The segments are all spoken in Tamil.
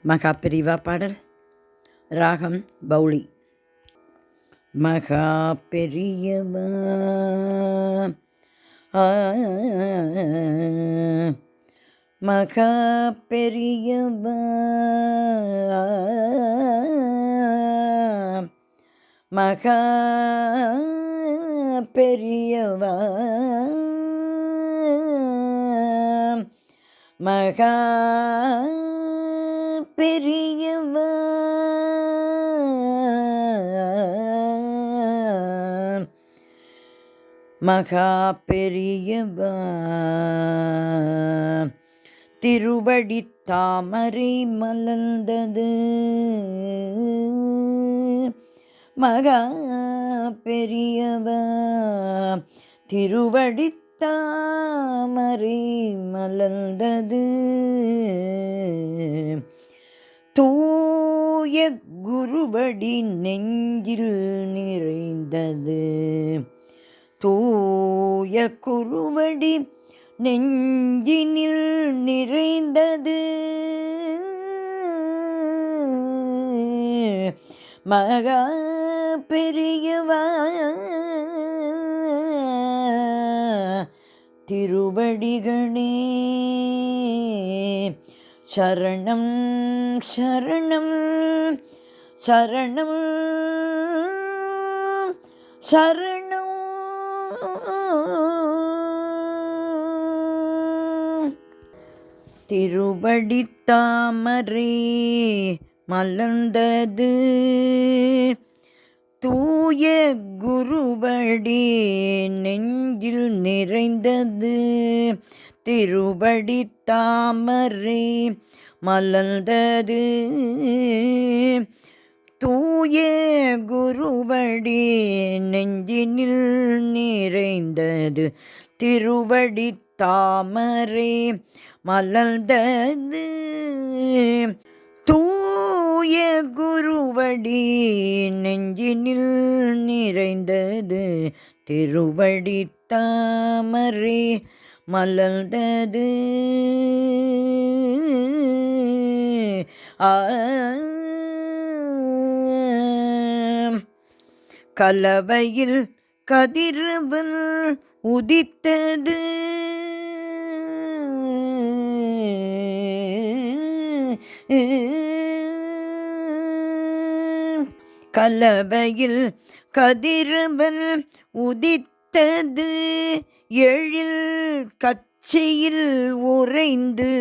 மகா பெரிவா பாடல். ராகம் பௌளி. மகா பெரியவா மகா பெரியவா மகா பெரியவா மகா பெரியவா மகா பெரியவா திருவடி தாமரை மலர்ந்தது மகா பெரியவா திருவடி தாமரை மலர்ந்தது தூய குருவடி நெஞ்சில் நிறைந்தது தூய குருவடி நெஞ்சினில் நிறைந்தது மகா பெரியவா திருவடிகளே சரணம் சரணம் சரணம் சரணம் திருவடி தாமரை மலர்ந்தது தூய குருவடி நெஞ்சில் நிறைந்தது திருவடி தாமரை மலர்ந்தது தூய குருவடி நெஞ்சினில் நிறைந்தது திருவடி தாமரை மலர்ந்தது தூய குருவடி நெஞ்சினில் நிறைந்தது திருவடி தாமரை மலர்ந்தது கலவையில் கதிரவன் உதித்தது கலவையில் கதிரவன் உதித்தது எழில் கச்சையில் உறைந்து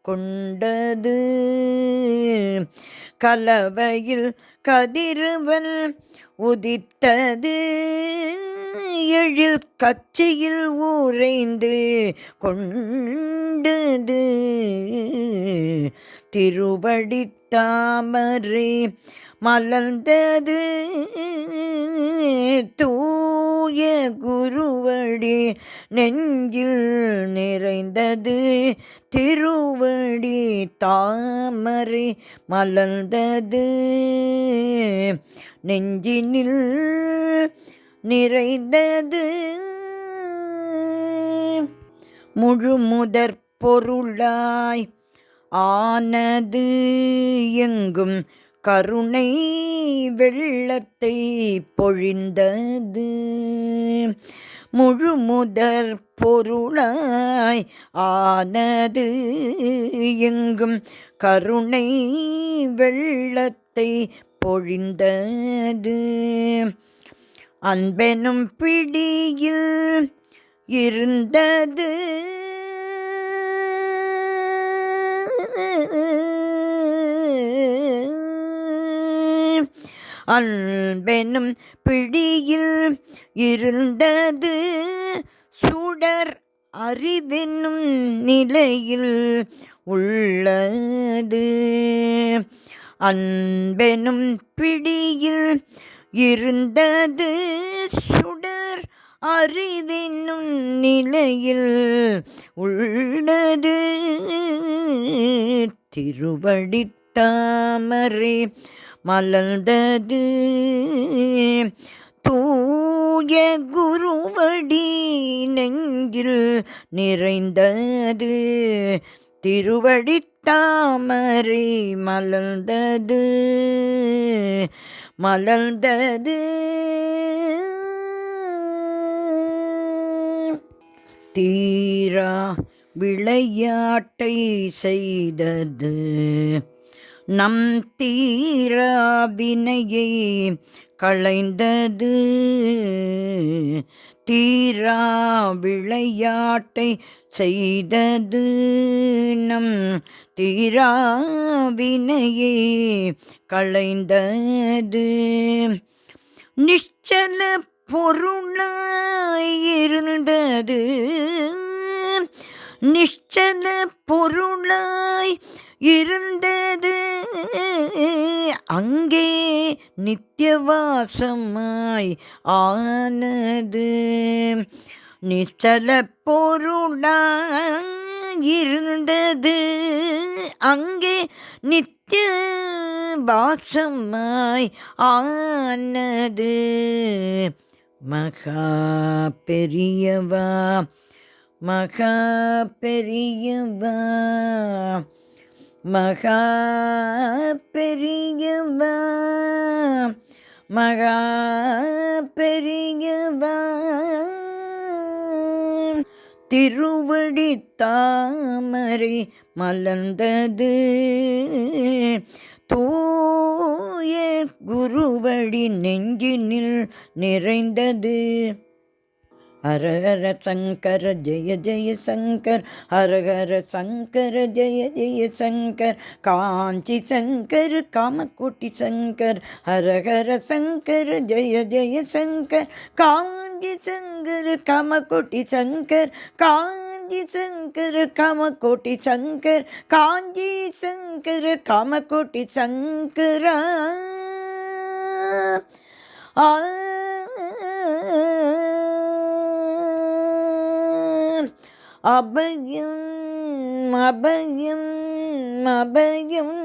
கொண்டது கலவையில் கதிரவன் உதித்தது எழில் கச்சையில் உறைந்து கொண்டது திருவடி தாமரை மலர்ந்தது தூய குருவடி நெஞ்சில் நிறைந்தது திருவடி தாமரை மலர்ந்தது நெஞ்சினில் நிறைந்தது முழு முதற் பொருளாய் ஆனது எங்கும் கருணை வெள்ளத்தை பொழிந்தது முழு முதற் பொருளாய் ஆனது எங்கும் கருணை வெள்ளத்தை பொழிந்தது அன்பெனும் பிடியில் இருந்தது அன்பெனும் பிடியில் இருந்தது சுடர் அறிவெனும் நிலையில் உள்ளது அன்பெனும் பிடியில் இருந்தது சுடர் அறிவெனும் நிலையில் உள்ளது திருவடி தாமரை மலர்ந்தது தூய குருவடி நெஞ்சில் நிறைந்தது திருவடித்தாமரை மலர்ந்தது மலர்ந்தது. தீரா விளையாட்டை செய்தது நம் தீரா வினையை களைந்தது. தீரா விளையாட்டை செய்தது நம் தீரா வினையை களைந்தது. நிச்சல பொருளாய் இருந்தது நிச்சல பொருளாய் இருந்தது. அங்கே நித்தியவாசமாய் ஆனது. நிச்சல பொருளாய் இருந்தது அங்கே நித்திய வாசமாய் ஆனது. மகா பெரியவா மகா பெரியவா மகா பெரியவா மகா பெரியவா. திருவடி தாமரை மலர்ந்தது தூய குருவடி நெஞ்சினில் நிறைந்தது. ஹர ஹர சங்கர ஜெய ஜெய சங்கர் ஹர ஹர சங்கர ஜெய ஜெய சங்கர். காஞ்சி சங்கர் காமகோட்டி சங்கர் ஹர ஹர சங்கர ஜெய ஜெய சங்கர். காஞ்சி சங்கர் காமகோட்டி சங்கர் காஞ்சி சங்கர் காமகோட்டி சங்கர் காஞ்சி சங்கர் காமகோட்டி சங்கரா. அபயம் அபயம் அபயம்